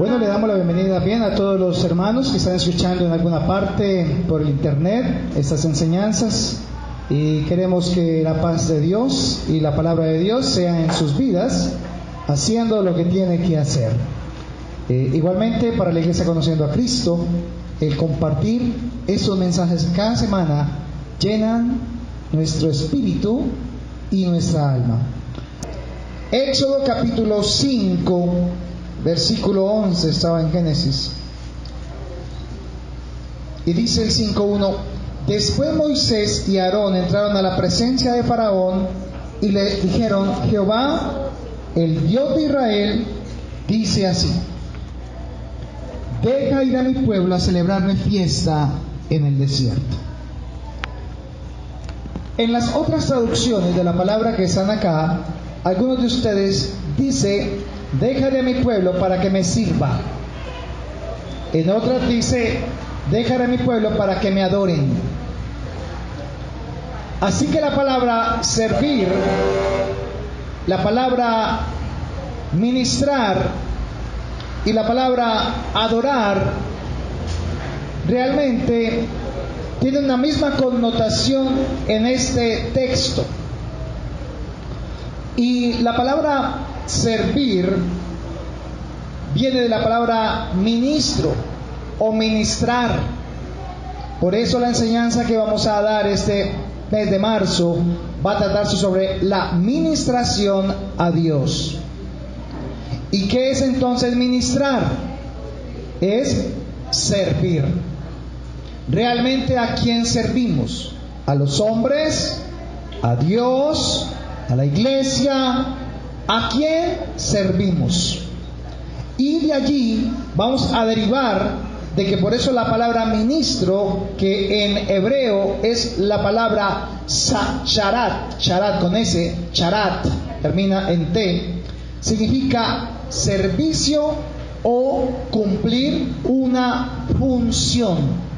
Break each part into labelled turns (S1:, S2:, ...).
S1: Bueno, le damos la bienvenida bien a todos los hermanos que están escuchando en alguna parte por el internet estas enseñanzas, y queremos que la paz de Dios y la palabra de Dios sea en sus vidas, haciendo lo que tiene que hacer. Igualmente para la Iglesia Conociendo a Cristo, el compartir estos mensajes cada semana llenan nuestro espíritu y nuestra alma. Éxodo capítulo 5, versículo 11, estaba en Génesis. Y dice el 5:1: Después Moisés y Aarón entraron a la presencia de Faraón y le dijeron: Jehová, el Dios de Israel, dice así: deja ir a mi pueblo a celebrarme fiesta en el desierto. En las otras traducciones de la palabra que están acá, algunos de ustedes dice: dejaré a mi pueblo para que me sirva. En otras dice: dejaré a mi pueblo para que me adoren. Así que la palabra servir, la palabra ministrar y la palabra adorar realmente tienen una misma connotación en este texto. Y la palabra servir viene de la palabra ministro o ministrar. Por eso la enseñanza que vamos a dar este mes de marzo va a tratarse sobre la ministración a Dios. ¿Y qué es entonces ministrar? Es servir. ¿Realmente a quién servimos? ¿A los hombres? ¿A Dios? ¿A la iglesia? ¿A quién servimos? Y de allí vamos a derivar de que por eso la palabra ministro, que en hebreo es la palabra charat, charat con S, charat, termina en T, significa servicio o cumplir una función.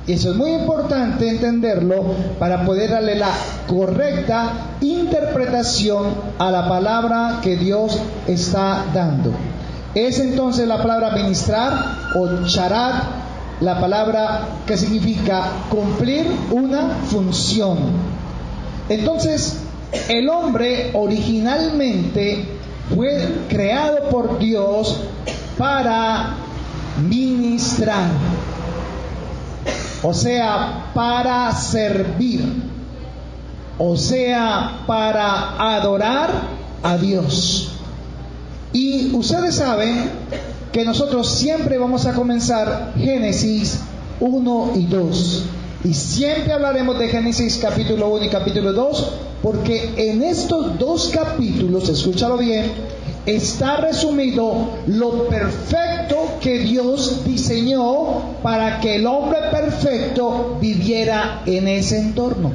S1: Y eso es muy importante entenderlo para poder darle la correcta interpretación a la palabra que Dios está dando. Es entonces la palabra ministrar o charat, la palabra que significa cumplir una función. Entonces, el hombre originalmente fue creado por Dios para ministrar, o sea, para servir, o sea, para adorar a Dios. Y ustedes saben que nosotros siempre vamos a comenzar Génesis 1 y 2. Y siempre hablaremos de Génesis capítulo 1 y capítulo 2, porque en estos dos capítulos, escúchalo bien, está resumido lo perfecto que Dios diseñó para que el hombre perfecto viviera en ese entorno.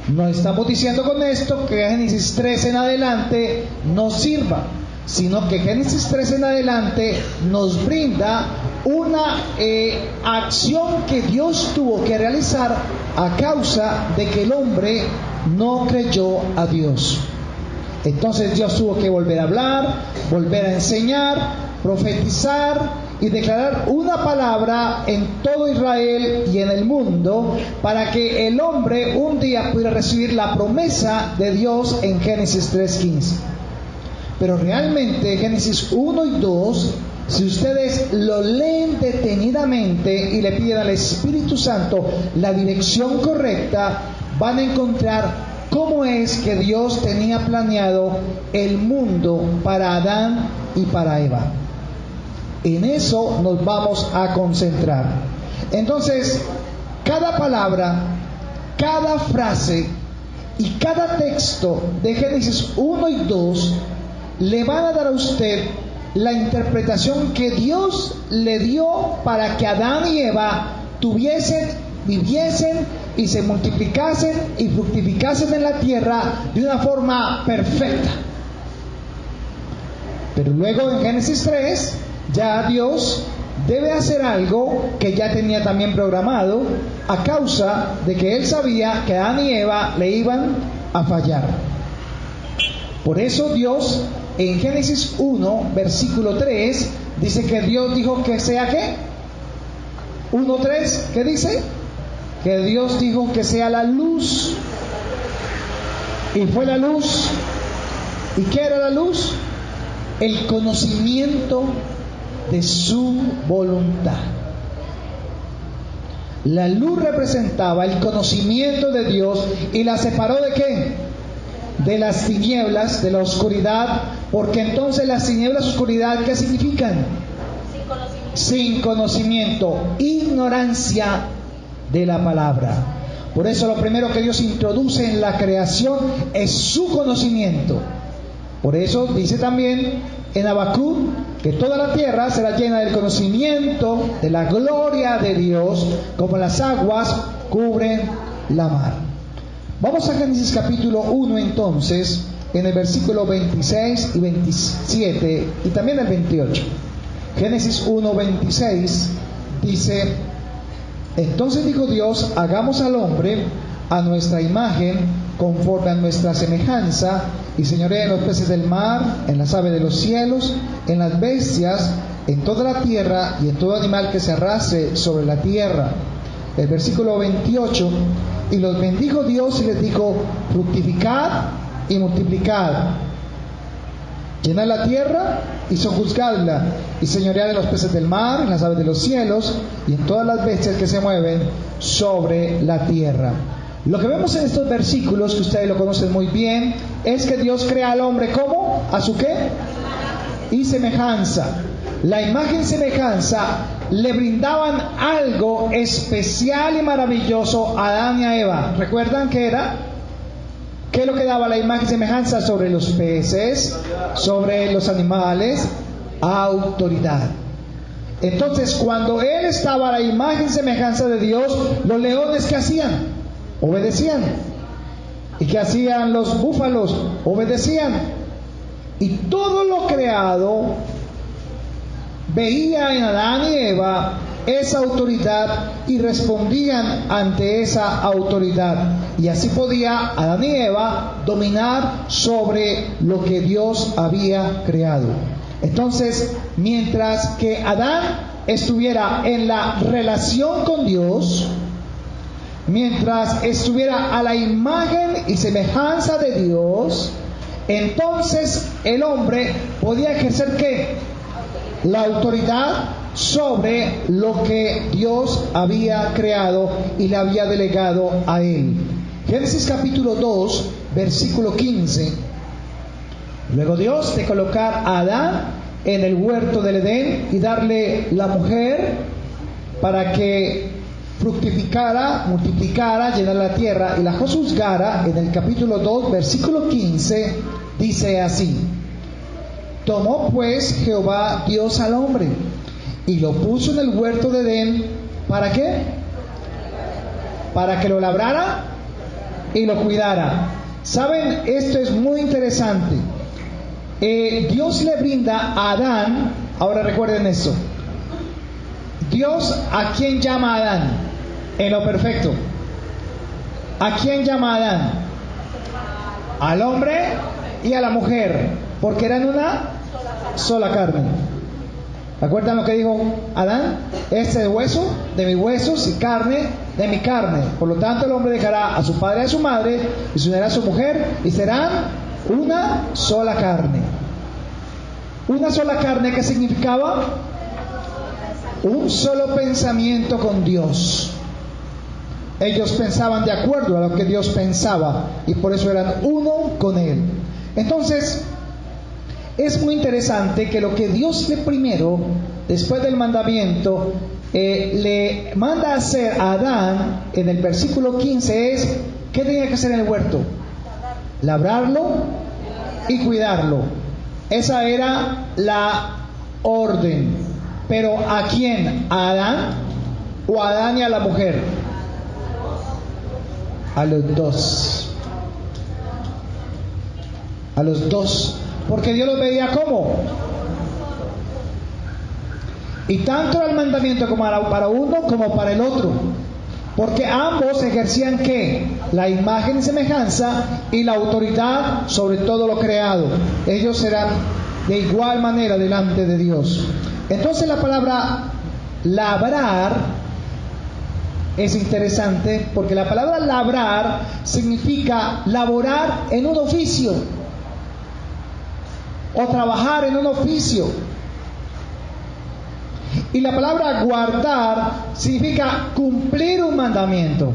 S1: No estamos diciendo con esto que Génesis 3 en adelante nos sirva, sino que Génesis 3 en adelante nos brinda una acción que Dios tuvo que realizar a causa de que el hombre no creyó a Dios. Entonces Dios tuvo que volver a hablar, volver a enseñar, profetizar y declarar una palabra en todo Israel y en el mundo para que el hombre un día pudiera recibir la promesa de Dios en Génesis 3:15. Pero realmente Génesis 1 y 2, si ustedes lo leen detenidamente y le piden al Espíritu Santo la dirección correcta, van a encontrar cómo es que Dios tenía planeado el mundo para Adán y para Eva. En eso nos vamos a concentrar. Entonces, cada palabra, cada frase y cada texto de Génesis 1 y 2 le van a dar a usted la interpretación que Dios le dio para que Adán y Eva tuviesen, viviesen y se multiplicasen y fructificasen en la tierra de una forma perfecta. Pero luego en Génesis 3 ya Dios debe hacer algo que ya tenía también programado a causa de que Él sabía que Adán y Eva le iban a fallar. Por eso Dios en Génesis 1, versículo 3, dice que Dios dijo que sea ¿qué? 1:3, ¿qué dice? Que Dios dijo que sea la luz. Y fue la luz. ¿Y qué era la luz? El conocimiento de su voluntad. La luz representaba el conocimiento de Dios y la separó ¿de qué? De las tinieblas, de la oscuridad, porque entonces las tinieblas, oscuridad, ¿qué significan? Sin conocimiento, ignorancia de la palabra. Por eso lo primero que Dios introduce en la creación es su conocimiento. Por eso dice también en Habacuc que toda la tierra será llena del conocimiento de la gloria de Dios, como las aguas cubren la mar. Vamos a Génesis capítulo 1 entonces, en el versículo 26 y 27 y también el 28. Génesis 1:26 dice: entonces dijo Dios, hagamos al hombre a nuestra imagen, conforme a nuestra semejanza, y señoree en los peces del mar, en las aves de los cielos, en las bestias, en toda la tierra y en todo animal que se arrastre sobre la tierra. El versículo 28, y los bendijo Dios y les dijo: fructificad y multiplicad, llenad la tierra y sojuzgadla, y señoread en los peces del mar, en las aves de los cielos y en todas las bestias que se mueven sobre la tierra. Lo que vemos en estos versículos, que ustedes lo conocen muy bien, es que Dios crea al hombre ¿cómo? ¿A su qué? Y semejanza. La imagen y semejanza le brindaban algo especial y maravilloso a Adán y a Eva. ¿Recuerdan qué era? ¿Qué es lo que daba la imagen y semejanza? Sobre los peces, sobre los animales, autoridad. Entonces, cuando él estaba a la imagen y semejanza de Dios, los leones ¿qué hacían? Obedecían. ¿Y qué hacían los búfalos? Obedecían. Y todo lo creado veía en Adán y Eva esa autoridad y respondían ante esa autoridad. Y así podía Adán y Eva dominar sobre lo que Dios había creado. Entonces, mientras que Adán estuviera en la relación con Dios, mientras estuviera a la imagen y semejanza de Dios, entonces el hombre podía ejercer ¿qué? La autoridad sobre lo que Dios había creado y le había delegado a él. Génesis capítulo 2, versículo 15. Luego Dios de colocar a Adán en el huerto del Edén y darle la mujer para que fructificara, multiplicara, llenara la tierra y la sojuzgara, en el capítulo 2, versículo 15, dice así: tomó pues Jehová Dios al hombre y lo puso en el huerto de Edén, ¿para qué? Para que lo labrara y lo cuidara. ¿Saben? Esto es muy interesante. Dios le brinda a Adán, ahora recuerden eso, Dios ¿a quién llama a Adán? En lo perfecto. ¿A quién llama a Adán? Al hombre y a la mujer, porque eran una sola carne. ¿Recuerdan lo que dijo Adán? Este es hueso de mis huesos y carne de mi carne. Por lo tanto, el hombre dejará a su padre y a su madre y se unirá a su mujer y serán una sola carne. Una sola carne, ¿qué significaba? Un solo pensamiento con Dios. Ellos pensaban de acuerdo a lo que Dios pensaba y por eso eran uno con Él. Entonces, es muy interesante que lo que Dios le primero, después del mandamiento, le manda a hacer a Adán en el versículo 15 es, ¿qué tenía que hacer en el huerto? Labrarlo y cuidarlo. Esa era la orden. Pero ¿a quién? ¿A Adán? ¿O a Adán y a la mujer? A los dos. A los dos. Porque Dios los veía como. Y tanto era el mandamiento como para uno como para el otro. Porque ambos ejercían ¿qué? La imagen y semejanza y la autoridad sobre todo lo creado. Ellos eran de igual manera delante de Dios. Entonces la palabra labrar es interesante porque la palabra labrar significa laborar en un oficio o trabajar en un oficio. Y la palabra guardar significa cumplir un mandamiento.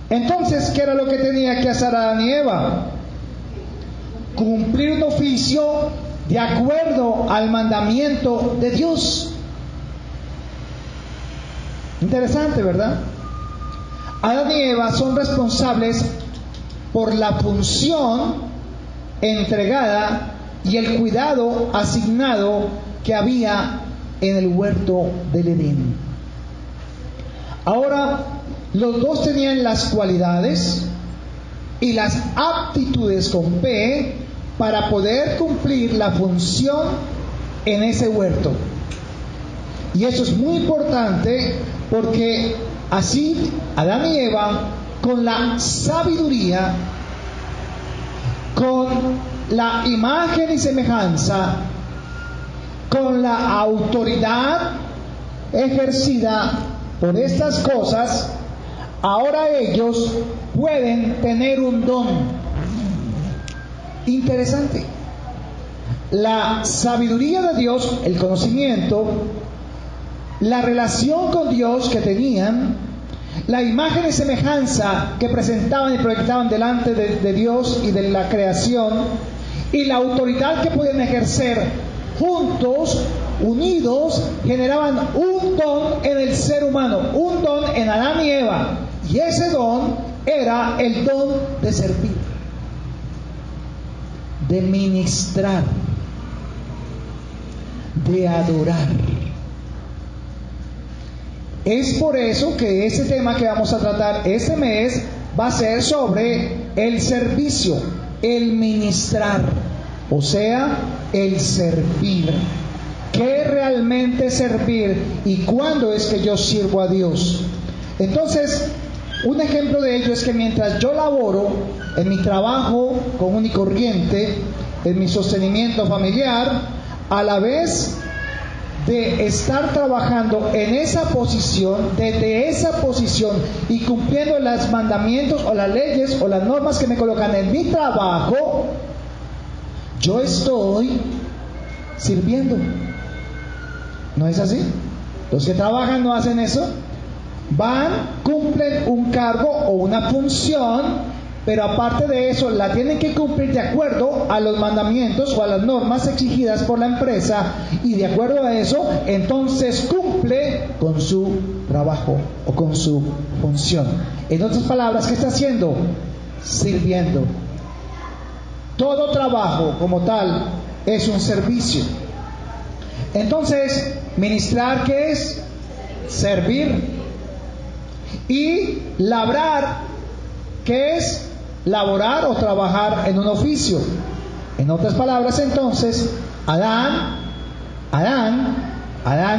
S1: Entonces, ¿qué era lo que tenía que hacer Adán y Eva? Cumplir un oficio de acuerdo al mandamiento de Dios. Interesante, ¿verdad? Adán y Eva son responsables por la función entregada y el cuidado asignado que había en el huerto del Edén. Ahora, los dos tenían las cualidades y las aptitudes con P para poder cumplir la función en ese huerto. Y eso es muy importante porque así Adán y Eva, con la sabiduría, con la imagen y semejanza, con la autoridad ejercida por estas cosas, ahora ellos pueden tener un don. Interesante. La sabiduría de Dios, el conocimiento, la relación con Dios que tenían, la imagen y semejanza que presentaban y proyectaban delante de Dios y de la creación, y la autoridad que podían ejercer juntos, unidos, generaban un don en el ser humano, un don en Adán y Eva. Y ese don era el don de servir, de ministrar, de adorar. Es por eso que ese tema que vamos a tratar este mes va a ser sobre el servicio, el ministrar, o sea, el servir. ¿Qué realmente servir y cuándo es que yo sirvo a Dios? Entonces, un ejemplo de ello es que mientras yo laboro en mi trabajo común y corriente, en mi sostenimiento familiar, a la vez de estar trabajando en esa posición, desde esa posición y cumpliendo los mandamientos o las leyes o las normas que me colocan en mi trabajo, yo estoy sirviendo. ¿No es así? Los que trabajan no hacen eso. Van, cumplen un cargo o una función, pero aparte de eso la tienen que cumplir de acuerdo a los mandamientos o a las normas exigidas por la empresa, y de acuerdo a eso entonces cumple con su trabajo o con su función. En otras palabras, ¿qué está haciendo? Sirviendo. Todo trabajo como tal es un servicio. Entonces, ministrar, ¿qué es? Servir. Y labrar, ¿qué es? Laborar o trabajar en un oficio. En otras palabras, entonces, Adán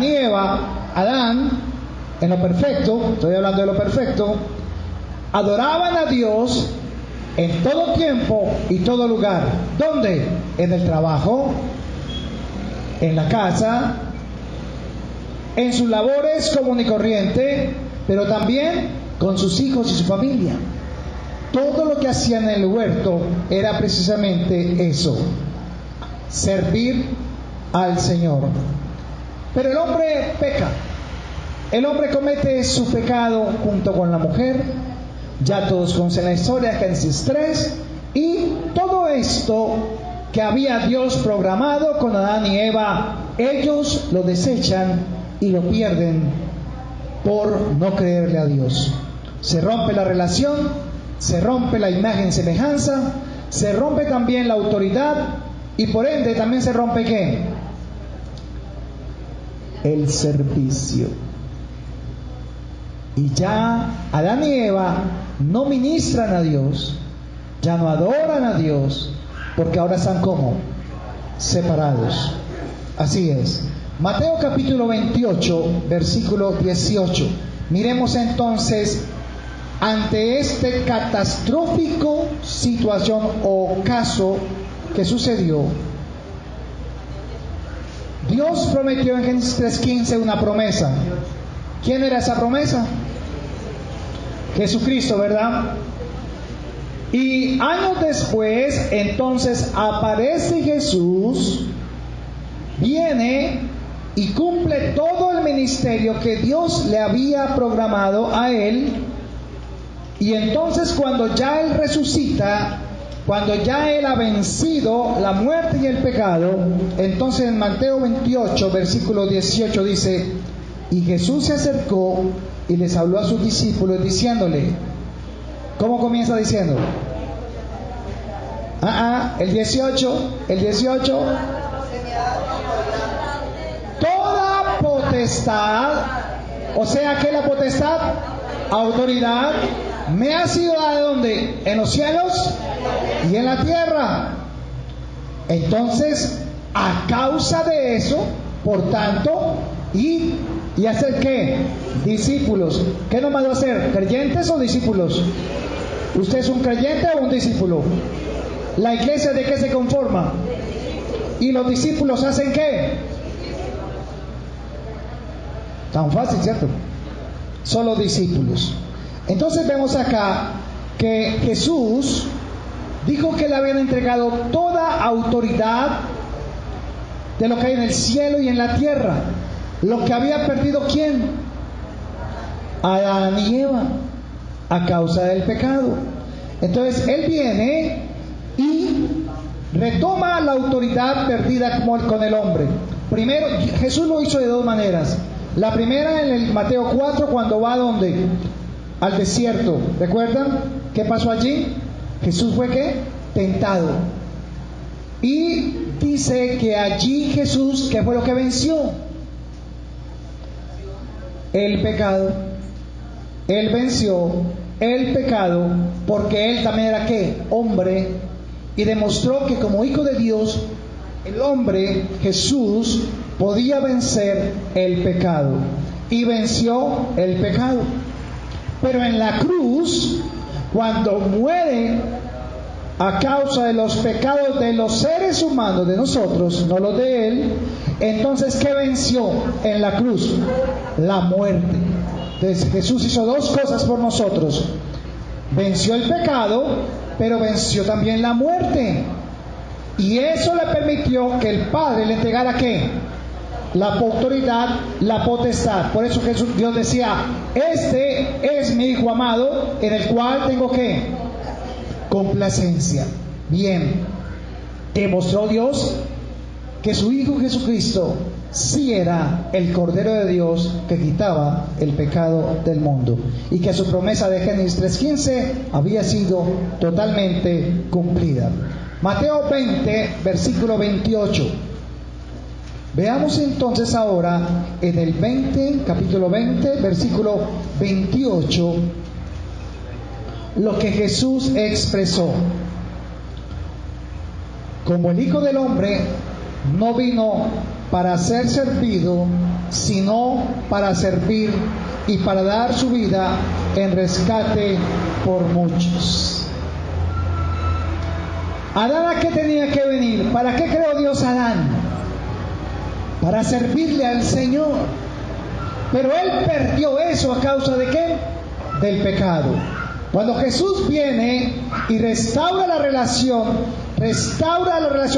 S1: y Eva, Adán, en lo perfecto, estoy hablando de lo perfecto, adoraban a Dios en todo tiempo y todo lugar. ¿Dónde? En el trabajo, en la casa, en sus labores común y corriente, pero también con sus hijos y su familia. Todo lo que hacían en el huerto era precisamente eso: servir al Señor. Pero el hombre peca, el hombre comete su pecado junto con la mujer. Ya todos conocen la historia, Génesis 3, y todo esto que había Dios programado con Adán y Eva, ellos lo desechan y lo pierden por no creerle a Dios. Se rompe la relación, se rompe la imagen y semejanza, se rompe también la autoridad, y por ende también se rompe ¿qué? El servicio. Y ya Adán y Eva no ministran a Dios, ya no adoran a Dios, porque ahora están como separados. Así es. Mateo capítulo 28, versículo 18. Miremos entonces, ante este catastrófico situación o caso que sucedió, Dios prometió en Génesis 3:15 una promesa. ¿Quién era esa promesa? Jesucristo, ¿verdad? Y años después, entonces aparece Jesús, viene y cumple todo el ministerio que Dios le había programado a él. Y entonces cuando ya él resucita, cuando ya él ha vencido la muerte y el pecado, entonces en Mateo 28, versículo 18 dice: y Jesús se acercó y les habló a sus discípulos diciéndole, ¿cómo comienza diciendo? El 18, toda potestad, o sea que la potestad, autoridad, me ha sido dada ¿dónde? En los cielos y en la tierra. Entonces, a causa de eso, por tanto, y hacer ¿qué? Discípulos. ¿Qué nos mandó a hacer? ¿Creyentes o discípulos? ¿Usted es un creyente o un discípulo? ¿La iglesia de qué se conforma? ¿Y los discípulos hacen qué? Tan fácil, ¿cierto? Son los discípulos. Entonces vemos acá que Jesús dijo que le habían entregado toda autoridad de lo que hay en el cielo y en la tierra. Lo que había perdido ¿quién? Adán y Eva, a causa del pecado. Entonces Él viene y retoma la autoridad perdida con el hombre. Primero, Jesús lo hizo de dos maneras. La primera en el Mateo 4, cuando va ¿a dónde? Al desierto. ¿Recuerdan qué pasó allí? Jesús fue ¿qué? Tentado. Y dice que allí Jesús, ¿qué fue lo que venció? El pecado. Él venció el pecado porque Él también era ¿qué? Hombre. Y demostró que como hijo de Dios, el hombre, Jesús, podía vencer el pecado. Y venció el pecado. Pero en la cruz, cuando muere a causa de los pecados de los seres humanos, de nosotros, no los de Él, entonces ¿qué venció en la cruz? La muerte. Entonces Jesús hizo dos cosas por nosotros. Venció el pecado, pero venció también la muerte. Y eso le permitió que el Padre le entregara ¿qué? La autoridad, la potestad. Por eso Dios decía: este es mi Hijo amado, en el cual tengo ¿qué? Complacencia. Bien, demostró Dios que su Hijo Jesucristo sí era el Cordero de Dios que quitaba el pecado del mundo, y que su promesa de Génesis 3:15 había sido totalmente cumplida. Mateo 20, versículo 28. Veamos entonces ahora en el 20, capítulo 20, versículo 28, lo que Jesús expresó. Como el Hijo del Hombre no vino para ser servido, sino para servir y para dar su vida en rescate por muchos. ¿Adán a qué tenía que venir? ¿Para qué creó Dios a Adán? Para servirle al Señor. Pero él perdió eso a causa de ¿qué? Del pecado. Cuando Jesús viene y restaura la relación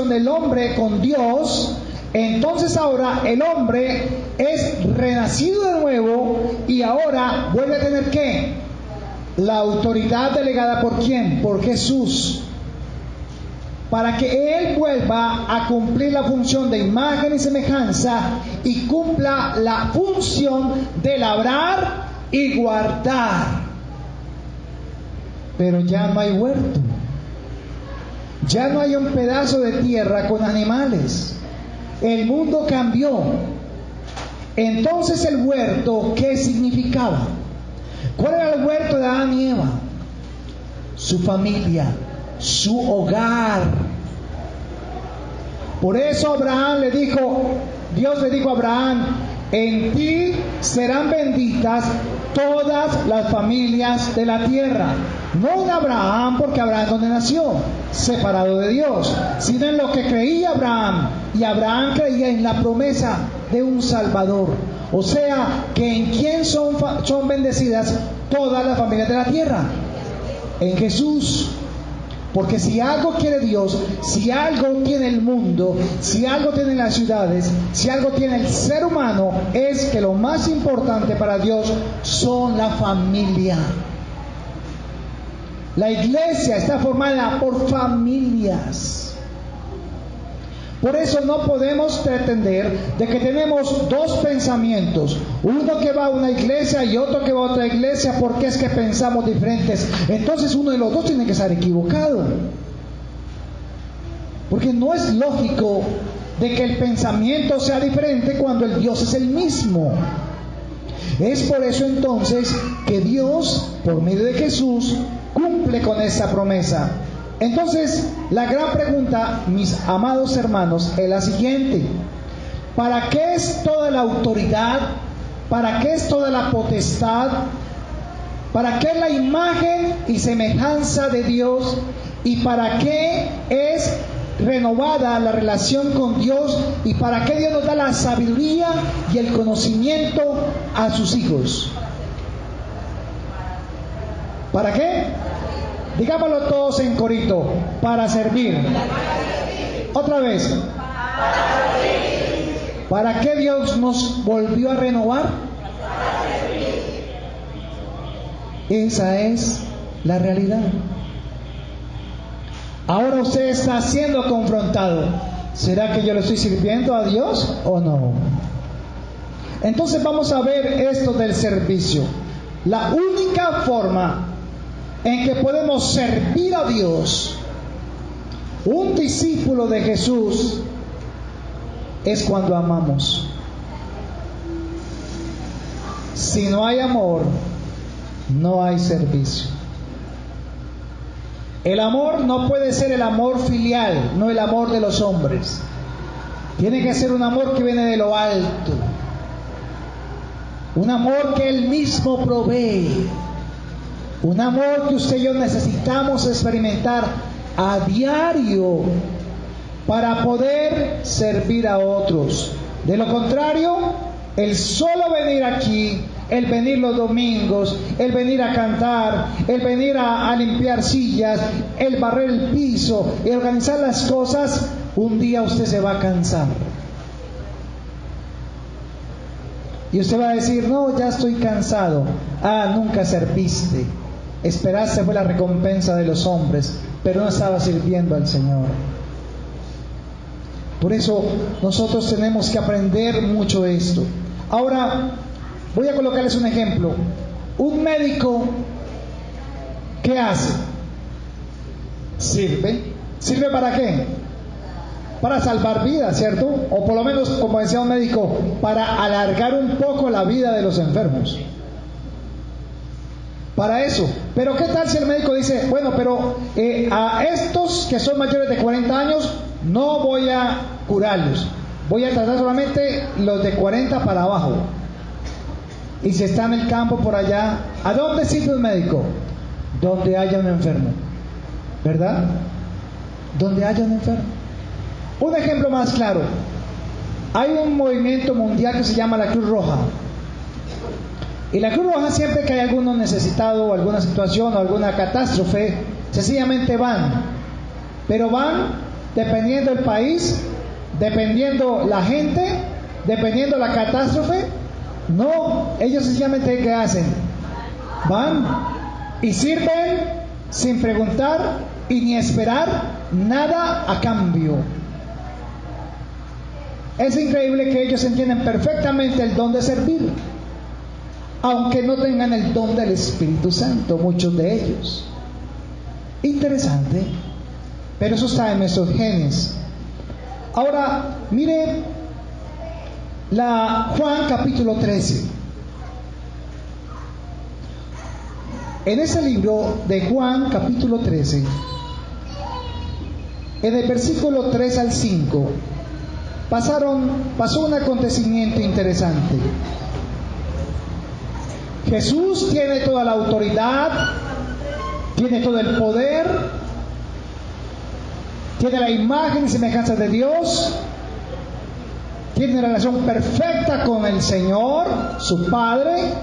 S1: del hombre con Dios, entonces ahora el hombre es renacido de nuevo y ahora vuelve a tener ¿qué? La autoridad delegada ¿por quién? Por Jesús. Para que Él vuelva a cumplir la función de imagen y semejanza y cumpla la función de labrar y guardar. Pero ya no hay huerto. Ya no hay un pedazo de tierra con animales. El mundo cambió. Entonces el huerto, ¿qué significaba? ¿Cuál era el huerto de Adán y Eva? Su familia, su hogar. Por eso Dios le dijo a Abraham: en ti serán benditas todas las familias de la tierra. No en Abraham, porque Abraham donde nació, separado de Dios, sino en lo que creía Abraham. Y Abraham creía en la promesa de un Salvador. O sea, que en quién son bendecidas todas las familias de la tierra. En Jesús. Porque si algo quiere Dios, si algo tiene el mundo, si algo tiene las ciudades, si algo tiene el ser humano, es que lo más importante para Dios son la familia. La iglesia está formada por familias. Por eso no podemos pretender de que tenemos dos pensamientos, uno que va a una iglesia y otro que va a otra iglesia, porque es que pensamos diferentes. Entonces uno de los dos tiene que estar equivocado, porque no es lógico de que el pensamiento sea diferente cuando el Dios es el mismo. Es por eso entonces que Dios, por medio de Jesús, cumple con esa promesa. Entonces, la gran pregunta, mis amados hermanos, es la siguiente: ¿para qué es toda la autoridad? ¿Para qué es toda la potestad? ¿Para qué la imagen y semejanza de Dios? ¿Y para qué es renovada la relación con Dios? ¿Y para qué Dios nos da la sabiduría y el conocimiento a sus hijos? ¿Para qué? Digámoslo todos en corito: para servir. Otra vez. ¿Para qué Dios nos volvió a renovar? Esa es la realidad. Ahora usted está siendo confrontado. ¿Será que yo le estoy sirviendo a Dios o no? Entonces vamos a ver esto del servicio. La única forma en que podemos servir a Dios, un discípulo de Jesús, es cuando amamos. Si no hay amor, no hay servicio. El amor no puede ser el amor filial, no el amor de los hombres. Tiene que ser un amor que viene de lo alto, un amor que Él mismo provee. Un amor que usted y yo necesitamos experimentar a diario para poder servir a otros. De lo contrario, el solo venir aquí, el venir los domingos, el venir a cantar, el venir a limpiar sillas, el barrer el piso y organizar las cosas, un día usted se va a cansar. Y usted va a decir: no, ya estoy cansado. Ah, nunca serviste. Esperaste fue la recompensa de los hombres, pero no estaba sirviendo al Señor. Por eso nosotros tenemos que aprender mucho esto. Ahora voy a colocarles un ejemplo. Un médico, ¿qué hace? Sirve. ¿Sirve para qué? Para salvar vidas, ¿cierto? O por lo menos, como decía un médico, para alargar un poco la vida de los enfermos. Para eso. Pero ¿qué tal si el médico dice: bueno, pero a estos que son mayores de 40 años no voy a curarlos, voy a tratar solamente los de 40 para abajo? Y si está en el campo por allá, ¿a dónde sirve un médico? Donde haya un enfermo, ¿verdad? Donde haya un enfermo. Un ejemplo más claro: hay un movimiento mundial que se llama la Cruz Roja. Y la Cruz Roja, siempre que hay alguno necesitado o alguna situación o alguna catástrofe, sencillamente van. Pero van dependiendo del país, dependiendo la gente, dependiendo la catástrofe. No, ellos sencillamente ¿qué hacen? Van y sirven sin preguntar y ni esperar nada a cambio. Es increíble que ellos entienden perfectamente el don de servir, aunque no tengan el don del Espíritu Santo, muchos de ellos. Interesante, pero eso está en nuestros genes. Ahora, mire Juan capítulo 13. En ese libro de Juan capítulo 13, en el versículo 3 al 5, pasó un acontecimiento interesante. Jesús tiene toda la autoridad, tiene todo el poder, tiene la imagen y semejanza de Dios, tiene una relación perfecta con el Señor, su Padre.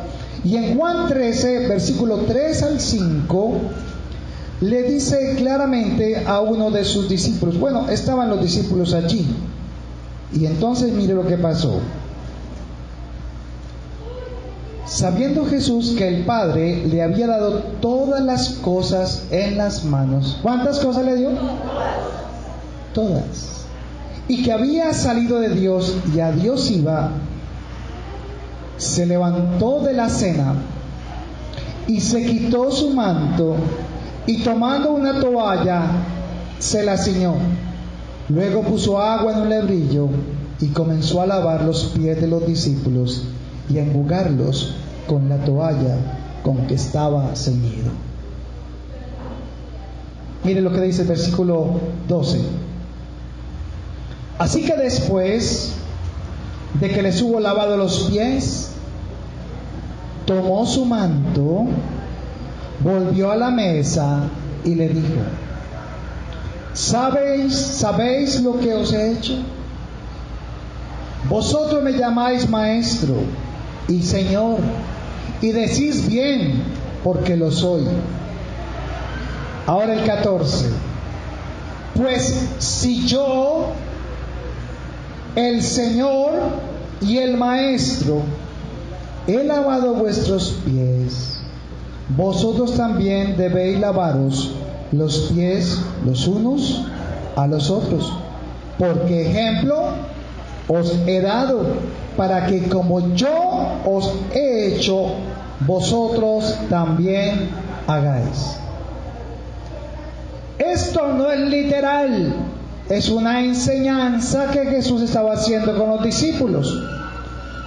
S1: Y en Juan 13, versículo 3 al 5, le dice claramente a uno de sus discípulos, bueno, estaban los discípulos allí, y entonces mire lo que pasó. Sabiendo Jesús que el Padre le había dado todas las cosas en las manos. ¿Cuántas cosas le dio? Todas. Y que había salido de Dios y a Dios iba, se levantó de la cena y se quitó su manto y tomando una toalla se la ciñó. Luego puso agua en un lebrillo y comenzó a lavar los pies de los discípulos y a enjugarlos con la toalla con que estaba ceñido. Mire lo que dice el versículo 12. Así que después de que les hubo lavado los pies, tomó su manto, volvió a la mesa y le dijo: ¿Sabéis lo que os he hecho? Vosotros me llamáis maestro y Señor, y decís bien, porque lo soy. Ahora el 14. Pues si yo, el Señor y el Maestro, he lavado vuestros pies, vosotros también debéis lavaros los pies los unos a los otros, porque ejemplo os he dado, para que como yo os he hecho, vosotros también hagáis. Esto no es literal, es una enseñanza que Jesús estaba haciendo con los discípulos.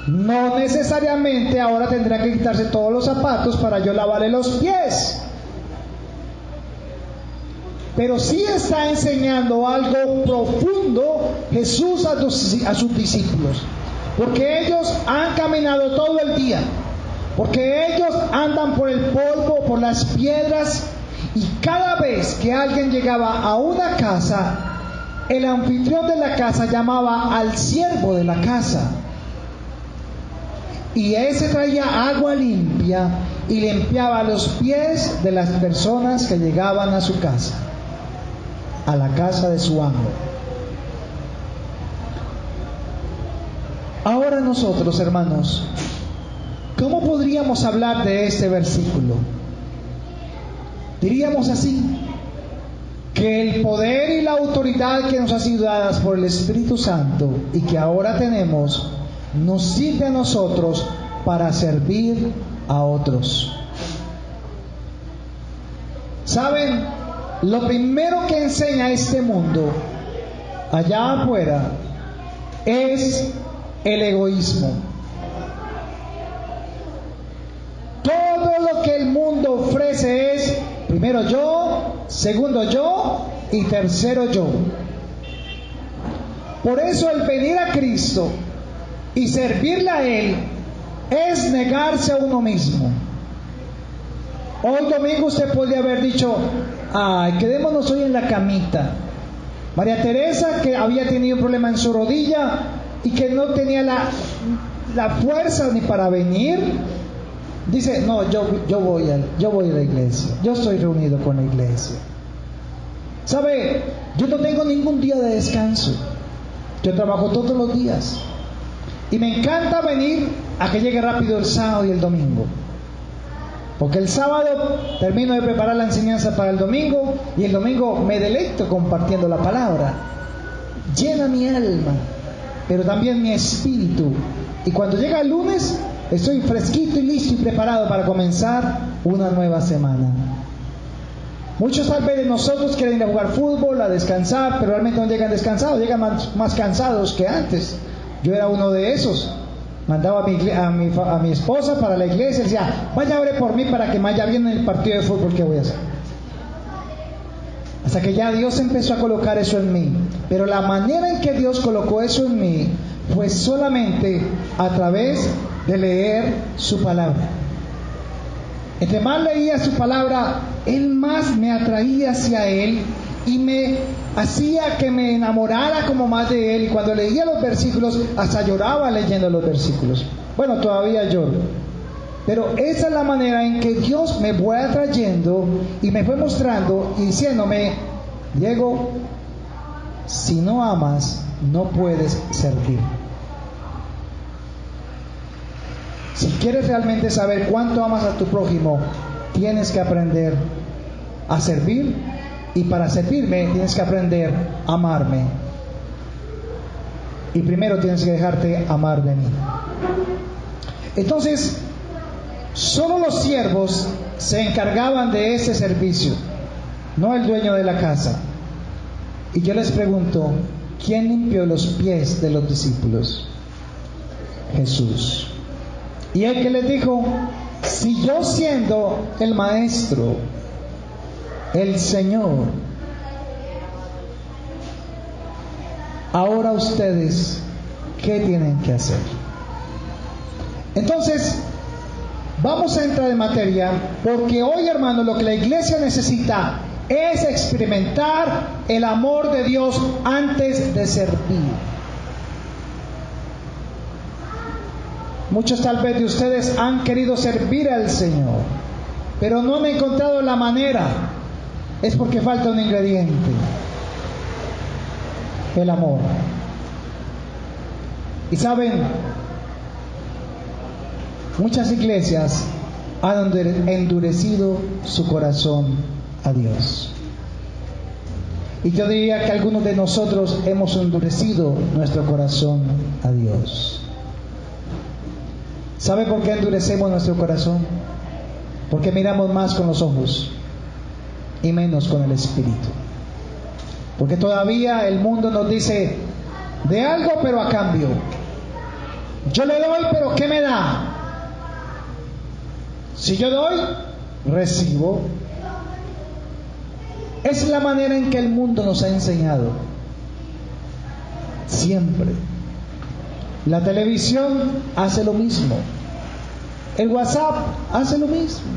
S1: No necesariamente ahora tendrán que quitarse todos los zapatos para yo lavarle los pies, pero sí está enseñando algo profundo Jesús a sus discípulos, porque ellos han caminado todo el día, porque ellos andan por el polvo, por las piedras, y cada vez que alguien llegaba a una casa, el anfitrión de la casa llamaba al siervo de la casa, y ese traía agua limpia y limpiaba los pies de las personas que llegaban a su casa, a la casa de su amo. Ahora nosotros, hermanos, ¿cómo podríamos hablar de este versículo? Diríamos así: que el poder y la autoridad que nos ha sido dadas por el Espíritu Santo y que ahora tenemos, nos sirve a nosotros para servir a otros. ¿Saben? Lo primero que enseña este mundo allá afuera es el egoísmo. Todo lo que el mundo ofrece es primero yo, segundo yo y tercero yo. Por eso el venir a Cristo y servirle a Él es negarse a uno mismo. Hoy domingo usted podría haber dicho: ay, quedémonos hoy en la camita. María Teresa, que había tenido un problema en su rodilla y que no tenía la fuerza ni para venir, dice: no, yo voy a la iglesia, yo estoy reunido con la iglesia. ¿Sabe? Yo no tengo ningún día de descanso, yo trabajo todos los días y me encanta venir a que llegue rápido el sábado y el domingo, porque el sábado termino de preparar la enseñanza para el domingo y el domingo me deleito compartiendo la palabra. Llena mi alma, pero también mi espíritu, y cuando llega el lunes estoy fresquito y listo y preparado para comenzar una nueva semana. Muchos tal vez de nosotros quieren ir a jugar fútbol, a descansar, pero realmente no llegan descansados, llegan más cansados que antes. Yo era uno de esos. Mandaba a mi esposa para la iglesia y decía: vaya, ore por mí para que me vaya bien en el partido de fútbol que voy a hacer. Hasta que ya Dios empezó a colocar eso en mí. Pero la manera en que Dios colocó eso en mí fue solamente a través de leer su palabra. Entre más leía su palabra, Él más me atraía hacia Él y me hacía que me enamorara como más de Él. Y cuando leía los versículos, hasta lloraba leyendo los versículos. Bueno, todavía lloro. Pero esa es la manera en que Dios me fue atrayendo y me fue mostrando y diciéndome: Diego, si no amas, no puedes servir. Si quieres realmente saber cuánto amas a tu prójimo, tienes que aprender a servir, y para servirme tienes que aprender a amarme. Y primero tienes que dejarte amar de mí. Entonces, solo los siervos se encargaban de ese servicio, no el dueño de la casa. Y yo les pregunto, ¿quién limpió los pies de los discípulos? Jesús. Y el que les dijo: si yo, siendo el maestro, el Señor, ahora ustedes, ¿qué tienen que hacer? Entonces, vamos a entrar en materia, porque hoy, hermano, lo que la iglesia necesita es experimentar el amor de Dios antes de servir. Muchos tal vez de ustedes han querido servir al Señor, pero no han encontrado la manera. Es porque falta un ingrediente: el amor. Y saben, muchas iglesias han endurecido su corazón a Dios. Y yo diría que algunos de nosotros hemos endurecido nuestro corazón a Dios. ¿Sabe por qué endurecemos nuestro corazón? Porque miramos más con los ojos y menos con el espíritu. Porque todavía el mundo nos dice: de algo pero a cambio. Yo le doy, pero ¿qué me da? Si yo doy, recibo. Es la manera en que el mundo nos ha enseñado. Siempre. La televisión hace lo mismo. El WhatsApp hace lo mismo.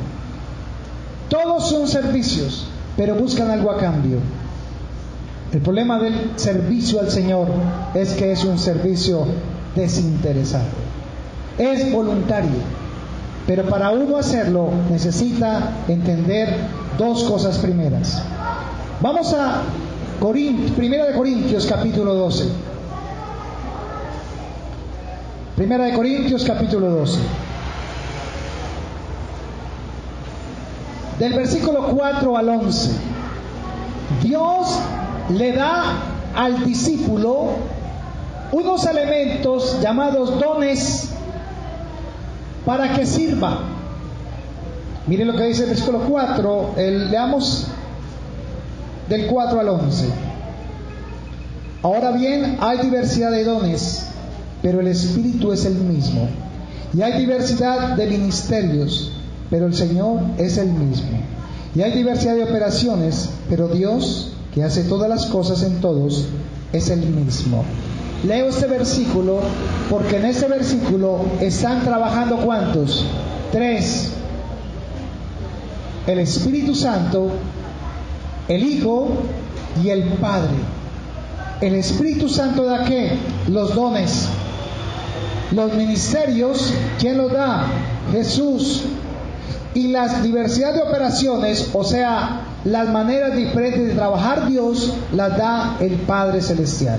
S1: Todos son servicios, pero buscan algo a cambio. El problema del servicio al Señor es que es un servicio desinteresado. Es voluntario. Pero para uno hacerlo necesita entender dos cosas primeras. Vamos a Primera de Corintios capítulo 12. Primera de Corintios capítulo 12. Del versículo 4 al 11. Dios le da al discípulo unos elementos llamados dones para que sirva. Mire lo que dice el versículo 4, leamos del 4 al 11. Ahora bien, hay diversidad de dones, pero el Espíritu es el mismo. Y hay diversidad de ministerios, pero el Señor es el mismo. Y hay diversidad de operaciones, pero Dios, que hace todas las cosas en todos, es el mismo. Leo este versículo porque en este versículo están trabajando ¿cuántos? 3. El Espíritu Santo, el Hijo y el Padre. El Espíritu Santo da ¿qué? Los dones. Los ministerios, ¿quién los da? Jesús. Y la diversidad de operaciones, o sea, las maneras diferentes de trabajar Dios, las da el Padre Celestial.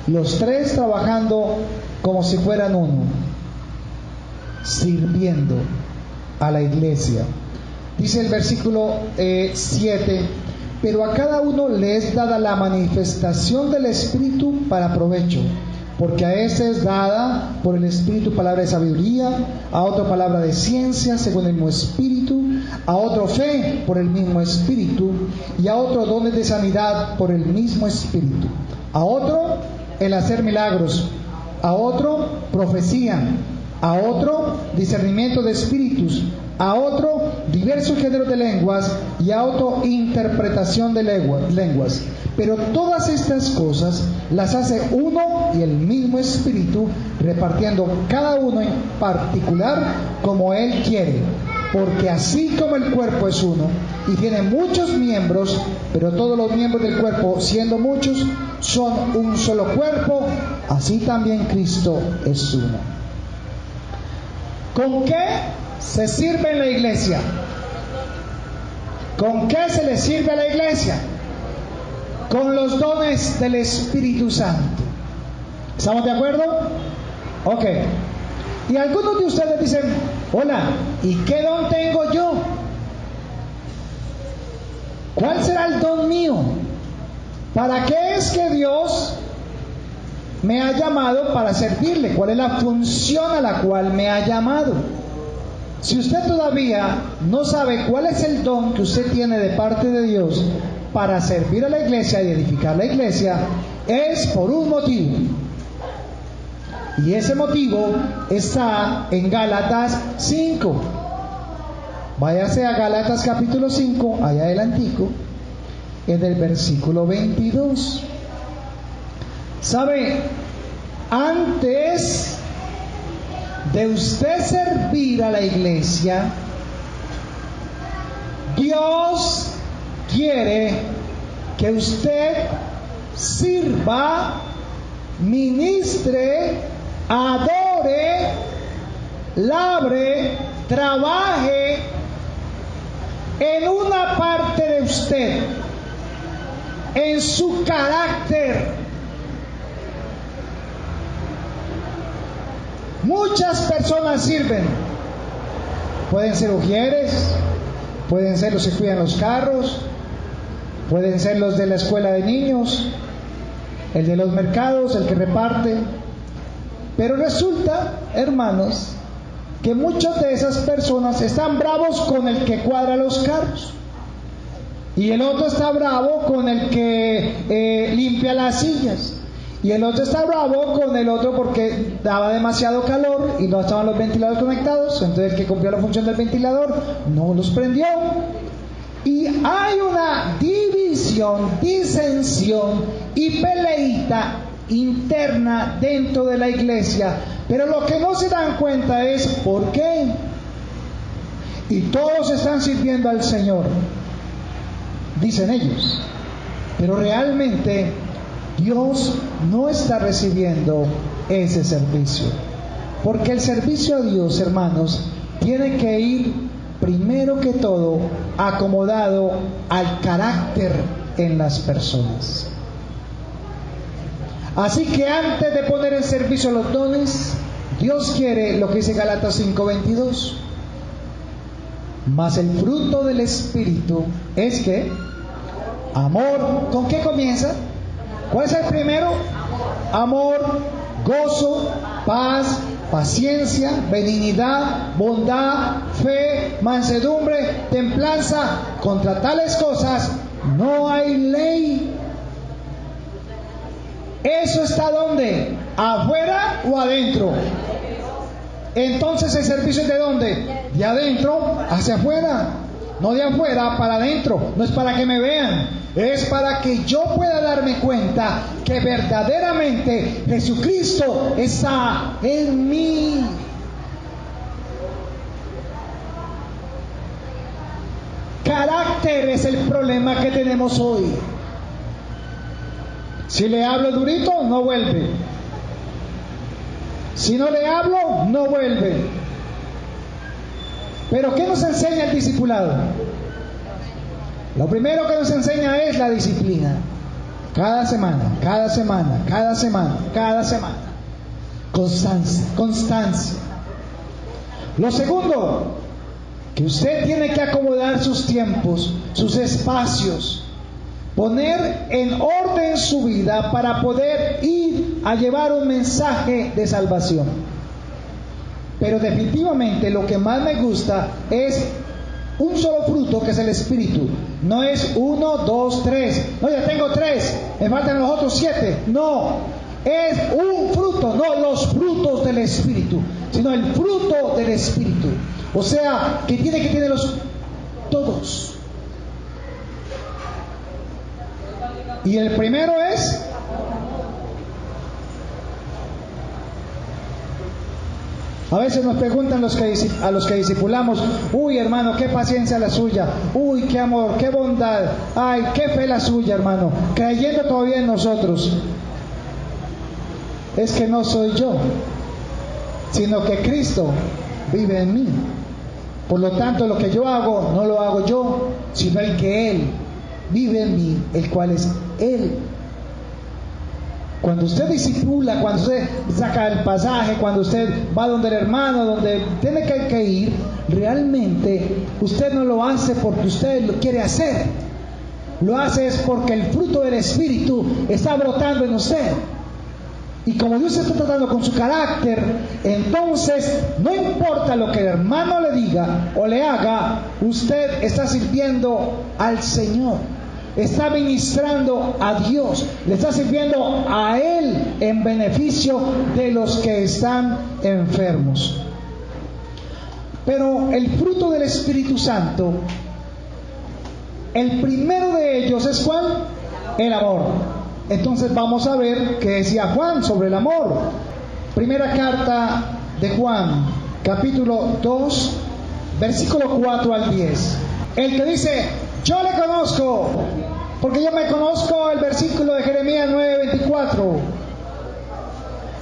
S1: Los tres trabajando como si fueran uno, sirviendo a la iglesia. Dice el versículo 7, pero a cada uno le es dada la manifestación del Espíritu para provecho, porque a ese es dada por el Espíritu palabra de sabiduría, a otro palabra de ciencia según el mismo Espíritu, a otro fe por el mismo Espíritu, y a otro dones de sanidad por el mismo Espíritu, a otro el hacer milagros, a otro profecía, a otro discernimiento de espíritus, a otro diversos géneros de lenguas y a otro interpretación de lenguas. Pero todas estas cosas las hace uno y el mismo Espíritu, repartiendo cada uno en particular como Él quiere. porque así como el cuerpo es uno y tiene muchos miembros, pero todos los miembros del cuerpo, siendo muchos, son un solo cuerpo, así también Cristo es uno. ¿Con qué se sirve en la iglesia? ¿Con qué se le sirve a la iglesia? Con los dones del Espíritu Santo. ¿Estamos de acuerdo? Ok. Y algunos de ustedes dicen, hola, ¿y qué don tengo yo? ¿Cuál será el don mío? ¿Para qué es que Dios me ha llamado para servirle? ¿Cuál es la función a la cual me ha llamado? Si usted todavía no sabe cuál es el don que usted tiene de parte de Dios para servir a la iglesia y edificar la iglesia, es por un motivo. Y ese motivo está en Gálatas 5. Váyase a Gálatas capítulo 5, allá adelantico, en el versículo 22. ¿Sabe? Antes de usted servir a la iglesia, Dios quiere que usted sirva, ministre, adore, labre, trabaje en una parte de usted, en su carácter. Muchas personas sirven. Pueden ser ujieres, pueden ser los que cuidan los carros, pueden ser los de la escuela de niños, el de los mercados, el que reparte. Pero resulta, hermanos, que muchas de esas personas están bravos con el que cuadra los carros, y el otro está bravo con el que limpia las sillas, y el otro está bravo con el otro porque daba demasiado calor y no estaban los ventiladores conectados. Entonces el que cumplió la función del ventilador no los prendió. Y hay una división, disensión y peleita interna dentro de la iglesia. Pero lo que no se dan cuenta es por qué. Y todos están sirviendo al Señor, dicen ellos, pero realmente Dios no está recibiendo ese servicio. Porque el servicio a Dios, hermanos, tiene que ir primero que todo acomodado al carácter en las personas. Así que antes de poner en servicio los dones, Dios quiere lo que dice Gálatas 5:22. Mas el fruto del Espíritu es que amor. ¿Con qué comienza? ¿Cuál es el primero? Amor, gozo, paz, paciencia, benignidad, bondad, fe, mansedumbre, templanza. Contra tales cosas no hay ley. ¿Eso está dónde? ¿Afuera o adentro? Entonces el servicio es ¿de dónde? De adentro hacia afuera. No de afuera para adentro. No es para que me vean, es para que yo pueda darme cuenta que verdaderamente Jesucristo está en mí. Carácter es el problema que tenemos hoy. Si le hablo durito, no vuelve. Si no le hablo, no vuelve. Pero ¿qué nos enseña el discipulado? Lo primero que nos enseña es la disciplina. Cada semana, cada semana, cada semana, cada semana. Constancia, constancia. Lo segundo, que usted tiene que acomodar sus tiempos, sus espacios, poner en orden su vida para poder ir a llevar un mensaje de salvación. Pero definitivamente lo que más me gusta es un solo fruto, que es el Espíritu. No es 1, 2, 3. No, ya tengo 3, me faltan los otros 7. No, es un fruto, no los frutos del Espíritu, sino el fruto del Espíritu. O sea, que tiene que tenerlos todos. Y el primero es A veces nos preguntan a los que discipulamos: uy, hermano, qué paciencia la suya, uy, qué amor, qué bondad, ay, qué fe la suya, hermano, creyendo todavía en nosotros. Es que no soy yo, sino que Cristo vive en mí. Por lo tanto, lo que yo hago, no lo hago yo, sino el que Él vive en mí, el cual es Él. Cuando usted discipula, cuando usted saca el pasaje, cuando usted va donde el hermano, donde tiene que ir, realmente usted no lo hace porque usted lo quiere hacer. Lo hace es porque el fruto del Espíritu está brotando en usted. Y como Dios está tratando con su carácter, entonces no importa lo que el hermano le diga o le haga, usted está sirviendo al Señor. Está ministrando a Dios, le está sirviendo a Él en beneficio de los que están enfermos. Pero el fruto del Espíritu Santo, el primero de ellos es ¿cuál? El amor. Entonces vamos a ver qué decía Juan sobre el amor. Primera carta de Juan, capítulo 2, versículo 4 al 10. El que dice: yo le conozco, porque yo me conozco, el versículo de Jeremías 9:24.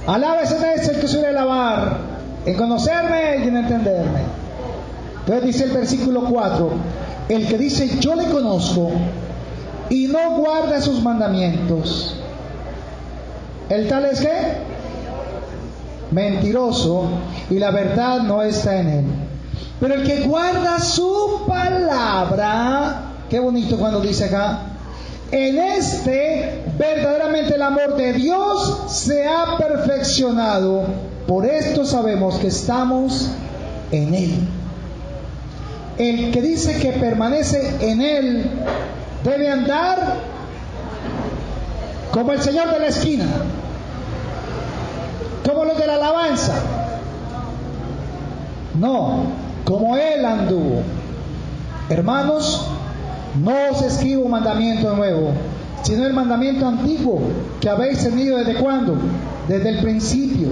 S1: Alábese es el que suele alabar, en conocerme y en entenderme. Entonces dice el versículo 4: el que dice yo le conozco y no guarda sus mandamientos, el tal es ¿qué? Mentiroso, y la verdad no está en él. Pero el que guarda su palabra, qué bonito cuando dice acá, en este verdaderamente el amor de Dios se ha perfeccionado. Por esto sabemos que estamos en Él. El que dice que permanece en Él debe andar como el señor de la esquina, como los de la alabanza. No, como Él anduvo. Hermanos, no os escribo un mandamiento nuevo, sino el mandamiento antiguo que habéis tenido desde cuándo, desde el principio.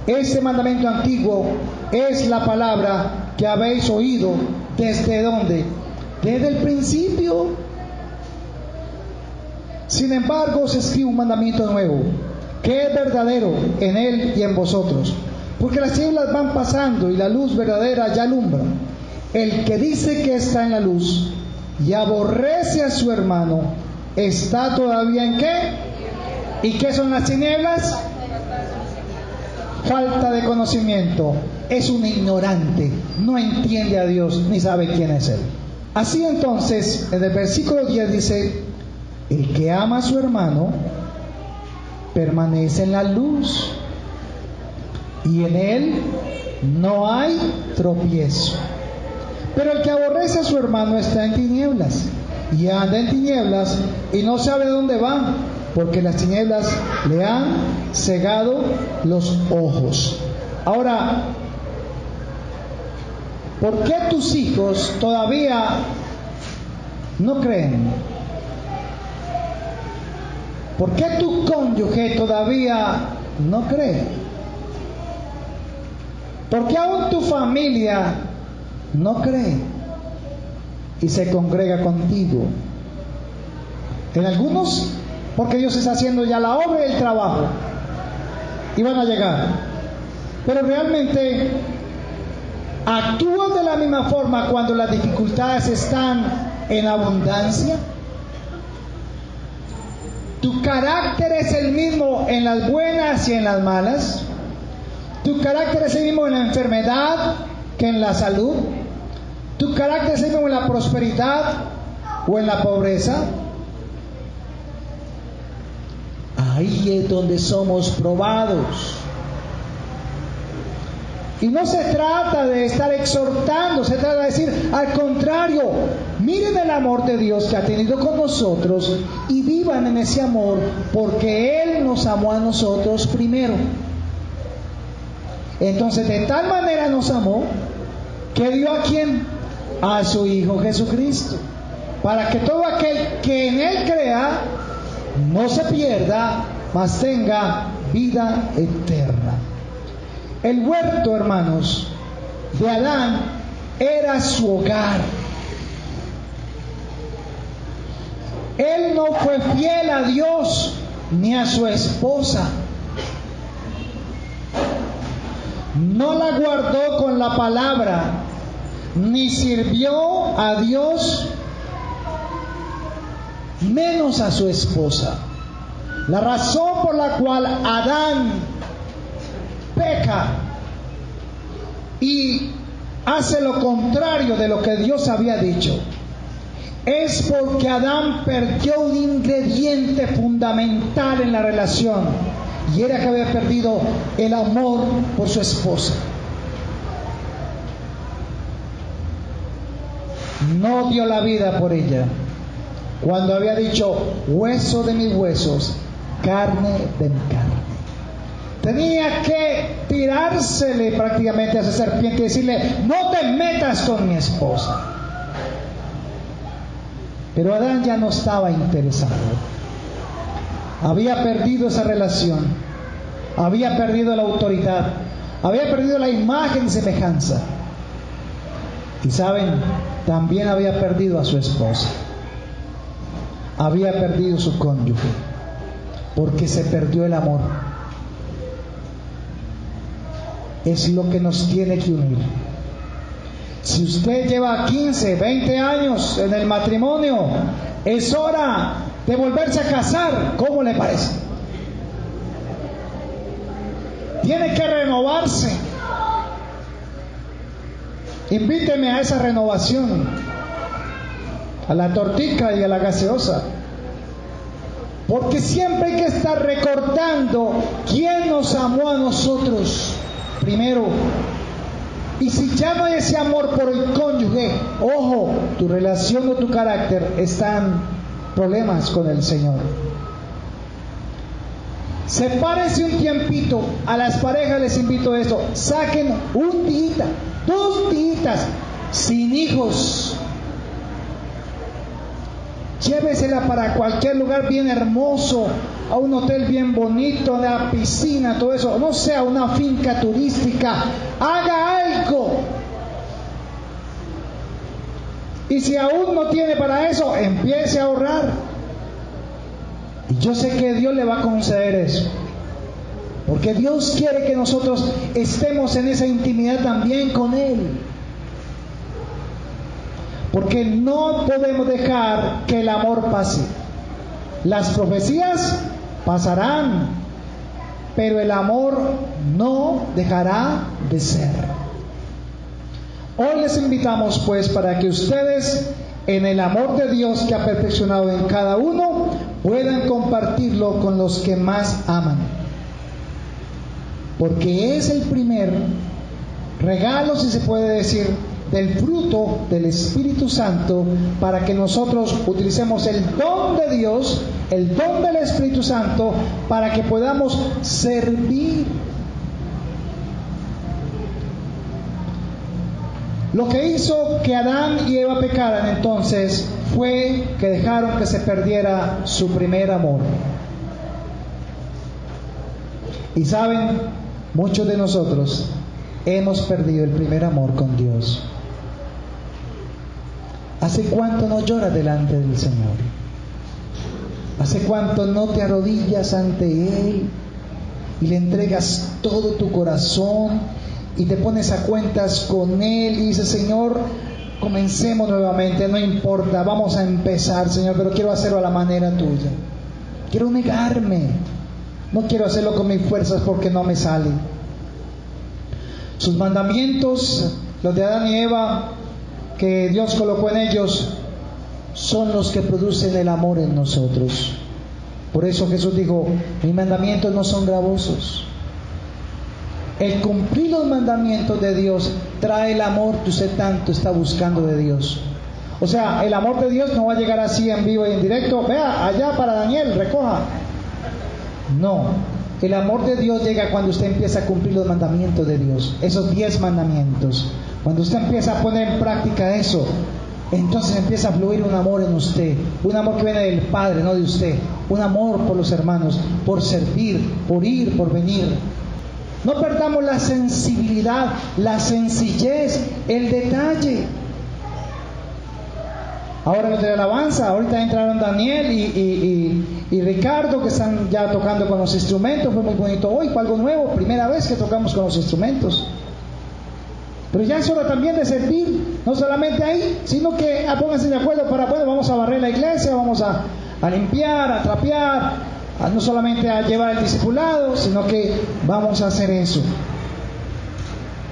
S1: Ese mandamiento antiguo es la palabra que habéis oído. ¿Desde dónde? Desde el principio. Sin embargo, os escribo un mandamiento nuevo, que es verdadero en él y en vosotros, porque las tinieblas van pasando y la luz verdadera ya alumbra. El que dice que está en la luz y aborrece a su hermano, ¿está todavía en qué? ¿Y qué son las tinieblas? Falta de conocimiento. Es un ignorante, no entiende a Dios ni sabe quién es Él. Así entonces, en el versículo 10 dice: el que ama a su hermano permanece en la luz, y en él no hay tropiezo. Pero el que aborrece a su hermano está en tinieblas, y anda en tinieblas, y no sabe dónde va, porque las tinieblas le han cegado los ojos. Ahora, ¿por qué tus hijos todavía no creen? ¿Por qué tu cónyuge todavía no cree? ¿Por qué aún tu familia no cree y se congrega contigo? En algunos, porque Dios está haciendo ya la obra y el trabajo y van a llegar. Pero realmente actúan de la misma forma cuando las dificultades están en abundancia. ¿Tu carácter es el mismo en las buenas y en las malas? ¿Tu carácter es el mismo en la enfermedad que en la salud? ¿Tu carácter es el mismo en la prosperidad o en la pobreza? Ahí es donde somos probados. Y no se trata de estar exhortando, se trata de decir, al contrario, miren el amor de Dios que ha tenido con nosotros y vivan en ese amor, porque Él nos amó a nosotros primero. Entonces, de tal manera nos amó, que dio a quién, a su Hijo Jesucristo, para que todo aquel que en Él crea no se pierda, mas tenga vida eterna. El huerto, hermanos, de Adán era su hogar. Él no fue fiel a Dios ni a su esposa. No la guardó con la palabra, ni sirvió a Dios, menos a su esposa. La razón por la cual Adán peca y hace lo contrario de lo que Dios había dicho es porque Adán perdió un ingrediente fundamental en la relación, y era que había perdido el amor por su esposa. No dio la vida por ella, cuando había dicho: hueso de mis huesos, carne de mi carne. Tenía que tirársele prácticamente a esa serpiente y decirle: no te metas con mi esposa. Pero Adán ya no estaba interesado. Había perdido esa relación, había perdido la autoridad, había perdido la imagen y semejanza. Y saben, también había perdido a su esposa, había perdido su cónyuge, porque se perdió el amor. Es lo que nos tiene que unir. Si usted lleva 15, 20 años en el matrimonio, es hora de volverse a casar. ¿Cómo le parece? Tiene que renovarse. Invíteme a esa renovación, a la tortica y a la gaseosa, porque siempre hay que estar recordando quién nos amó a nosotros primero. Y si ya no hay ese amor por el cónyuge, ojo, tu relación o tu carácter están problemas con el Señor. Sepárense un tiempito. A las parejas les invito a esto: saquen un día, 2 días sin hijos. Llévesela para cualquier lugar bien hermoso, a un hotel bien bonito, de la piscina, todo eso, no sé, a una finca turística. Haga algo. Y si aún no tiene para eso, empiece a ahorrar. Y yo sé que Dios le va a conceder eso, porque Dios quiere que nosotros estemos en esa intimidad también con Él. Porque no podemos dejar que el amor pase. Las profecías pasarán, pero el amor no dejará de ser. Hoy les invitamos pues para que ustedes, en el amor de Dios que ha perfeccionado en cada uno, puedan compartirlo con los que más aman. Porque es el primer regalo, si se puede decir, del fruto del Espíritu Santo, para que nosotros utilicemos el don de Dios, el don del Espíritu Santo, para que podamos servir. Lo que hizo que Adán y Eva pecaran entonces fue que dejaron que se perdiera su primer amor. Y saben, muchos de nosotros hemos perdido el primer amor con Dios. ¿Hace cuánto no lloras delante del Señor? ¿Hace cuánto no te arrodillas ante Él y le entregas todo tu corazón y te pones a cuentas con Él y dices: Señor, comencemos nuevamente, no importa, vamos a empezar, Señor, pero quiero hacerlo a la manera tuya. Quiero negarme, no quiero hacerlo con mis fuerzas porque no me sale. Sus mandamientos, los de Adán y Eva, que Dios colocó en ellos, son los que producen el amor en nosotros. Por eso Jesús dijo: mis mandamientos no son gravosos. El cumplir los mandamientos de Dios trae el amor que usted tanto está buscando de Dios. O sea, el amor de Dios no va a llegar así en vivo y en directo: vea, allá para Daniel, recoja. No, el amor de Dios llega cuando usted empieza a cumplir los mandamientos de Dios, esos 10 mandamientos. Cuando usted empieza a poner en práctica eso, entonces empieza a fluir un amor en usted, un amor que viene del Padre, no de usted, un amor por los hermanos, por servir, por ir, por venir. No perdamos la sensibilidad, la sencillez, el detalle. Ahora los de alabanza, ahorita entraron Daniel y Ricardo, que están ya tocando con los instrumentos. Fue muy bonito hoy, fue algo nuevo, primera vez que tocamos con los instrumentos. Pero ya es hora también de servir, no solamente ahí, sino que pónganse de acuerdo para, bueno, vamos a barrer la iglesia, vamos a limpiar, a trapear, no solamente a llevar el discipulado, sino que vamos a hacer eso.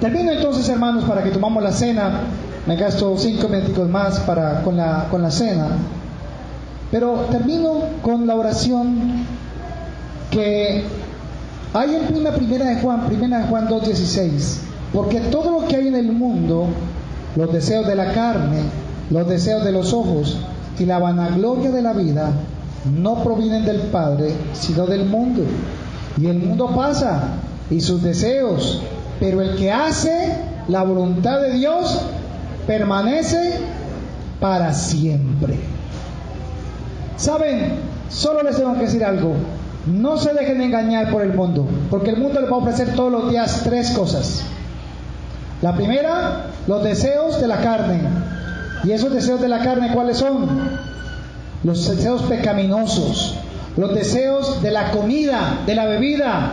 S1: Termino entonces, hermanos, para que tomamos la cena. Me gasto 5 minutos más con la cena. Pero termino con la oración que hay en primera de Juan 2:16. Porque todo lo que hay en el mundo, los deseos de la carne, los deseos de los ojos y la vanagloria de la vida, no provienen del Padre, sino del mundo. Y el mundo pasa y sus deseos, pero el que hace la voluntad de Dios permanece para siempre. ¿Saben? Solo les tengo que decir algo. No se dejen engañar por el mundo, porque el mundo les va a ofrecer todos los días 3 cosas. La primera, los deseos de la carne. ¿Y esos deseos de la carne cuáles son? Los deseos pecaminosos, los deseos de la comida, de la bebida,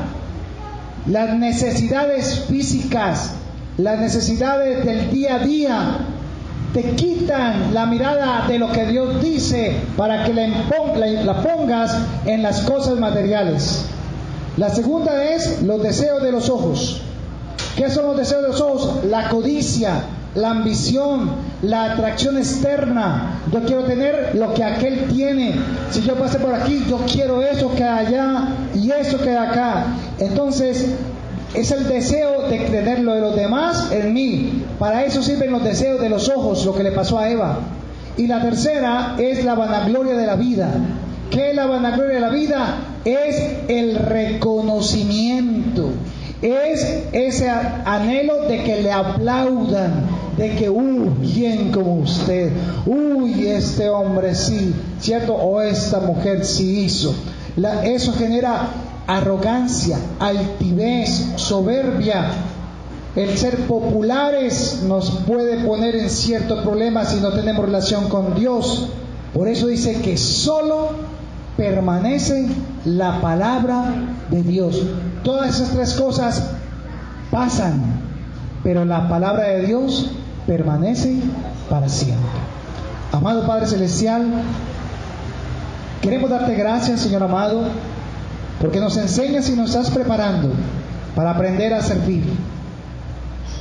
S1: las necesidades físicas, las necesidades del día a día. Te quitan la mirada de lo que Dios dice para que la pongas en las cosas materiales. La segunda es los deseos de los ojos. ¿Qué son los deseos de los ojos? La codicia, la ambición, la atracción externa. Yo quiero tener lo que aquel tiene. Si yo pasé por aquí, yo quiero eso que allá y eso que acá. Entonces, es el deseo de tener lo de los demás en mí. Para eso sirven los deseos de los ojos, lo que le pasó a Eva. Y la tercera es la vanagloria de la vida. ¿Qué es la vanagloria de la vida? Es el reconocimiento. Es ese anhelo de que le aplaudan, de que, ¿quién como usted? Este hombre sí, ¿cierto? O esta mujer sí hizo. Eso genera arrogancia, altivez, soberbia. El ser populares nos puede poner en ciertos problemas si no tenemos relación con Dios. Por eso dice que solo permanece la palabra de Dios. Todas esas 3 cosas pasan, pero la palabra de Dios permanece para siempre. Amado Padre Celestial, queremos darte gracias, Señor amado, porque nos enseñas y nos estás preparando para aprender a servir.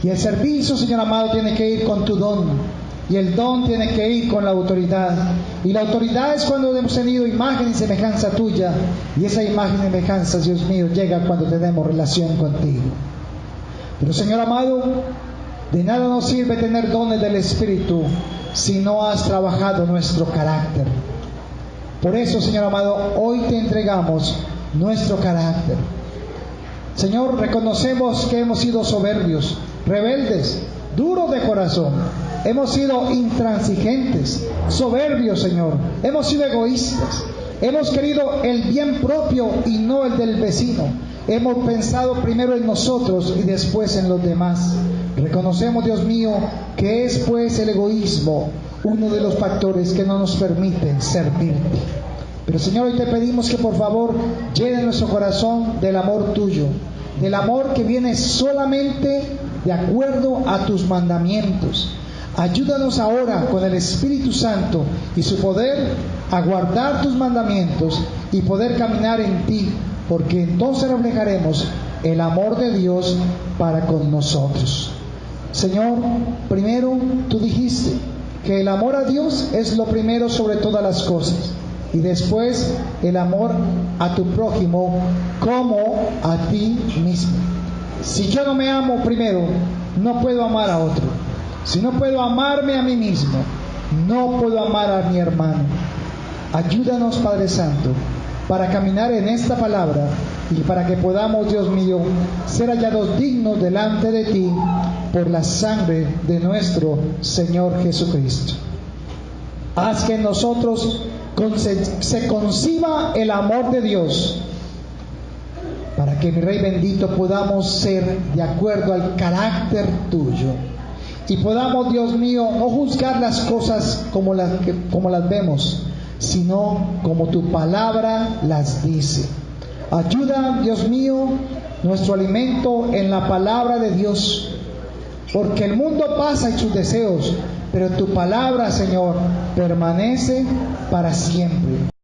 S1: Y el servicio, Señor amado, tiene que ir con tu don. Y el don tiene que ir con la autoridad. Y la autoridad es cuando hemos tenido imagen y semejanza tuya. Y esa imagen y semejanza, Dios mío, llega cuando tenemos relación contigo. Pero, Señor amado, de nada nos sirve tener dones del Espíritu si no has trabajado nuestro carácter. Por eso, Señor amado, hoy te entregamos nuestro carácter. Señor, reconocemos que hemos sido soberbios, rebeldes, duros de corazón. Hemos sido intransigentes, soberbios, Señor. Hemos sido egoístas. Hemos querido el bien propio y no el del vecino. Hemos pensado primero en nosotros y después en los demás. Reconocemos, Dios mío, que es pues el egoísmo uno de los factores que no nos permiten servirte. Pero, Señor, hoy te pedimos que por favor llene nuestro corazón del amor tuyo, del amor que viene solamente de acuerdo a tus mandamientos. Ayúdanos ahora con el Espíritu Santo y su poder a guardar tus mandamientos y poder caminar en ti, porque entonces reflejaremos el amor de Dios para con nosotros. Señor, primero tú dijiste que el amor a Dios es lo primero sobre todas las cosas, y después el amor a tu prójimo como a ti mismo. Si yo no me amo primero, no puedo amar a otro. Si no puedo amarme a mí mismo, no puedo amar a mi hermano. Ayúdanos, Padre Santo, para caminar en esta palabra y para que podamos, Dios mío, ser hallados dignos delante de ti por la sangre de nuestro Señor Jesucristo. Haz que en nosotros se conciba el amor de Dios, para para que, mi Rey bendito, podamos ser de acuerdo al carácter tuyo y podamos, Dios mío, no juzgar las cosas como las vemos, sino como tu palabra las dice. Ayuda, Dios mío, nuestro alimento en la palabra de Dios, porque el mundo pasa y sus deseos, pero tu palabra, Señor, permanece para siempre.